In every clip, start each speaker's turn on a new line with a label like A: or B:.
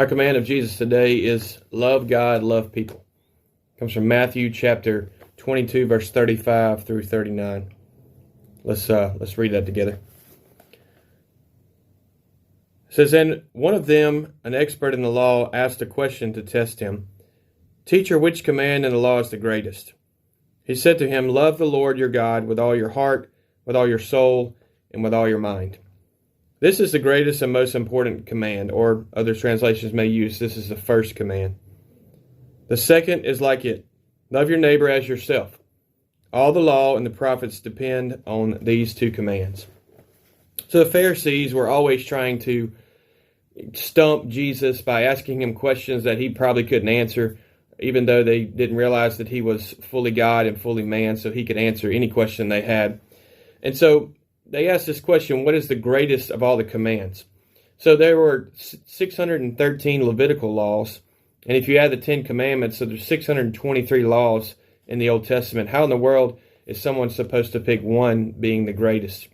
A: Our command of Jesus today is love God, love people. It comes from Matthew chapter 22, verse 35 through 39. Let's read that together. It says, "And one of them, an expert in the law, asked a question to test him. 'Teacher, which command in the law is the greatest?' He said to him, 'Love the Lord your God with all your heart, with all your soul, and with all your mind. This is the greatest and most important command,' or other translations may use, 'This is the first command. The second is like it. Love your neighbor as yourself. All the law and the prophets depend on these two commands.'" So the Pharisees were always trying to stump Jesus by asking him questions that he probably couldn't answer, even though they didn't realize that he was fully God and fully man, so he could answer any question they had. And so they asked this question, what is the greatest of all the commands? So there were 613 Levitical laws, and if you add the 10 commandments, so there's 623 laws in the Old Testament. How in the world is someone supposed to pick one being the greatest?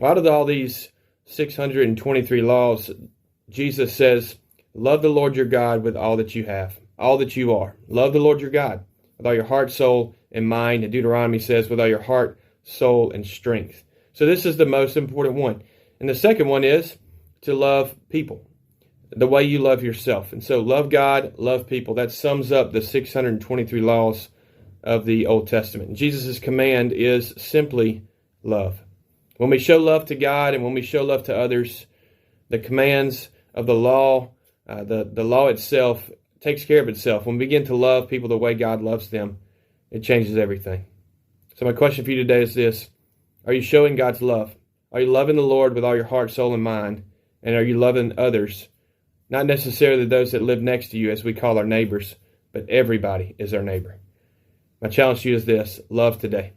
A: Out of all these 623 laws, Jesus says, love the Lord your God with all that you have, all that you are. Love the Lord your God with all your heart, soul, and mind. And Deuteronomy says, with all your heart, soul, and strength. So this is the most important one. And the second one is to love people the way you love yourself. And so love God, love people. That sums up the 623 laws of the Old Testament. And Jesus' command is simply love. When we show love to God and when we show love to others, the commands of the law, the law itself takes care of itself. When we begin to love people the way God loves them, it changes everything. So my question for you today is this. Are you showing God's love? Are you loving the Lord with all your heart, soul, and mind? And are you loving others? Not necessarily those that live next to you, as we call our neighbors, but everybody is our neighbor. My challenge to you is this. Love today.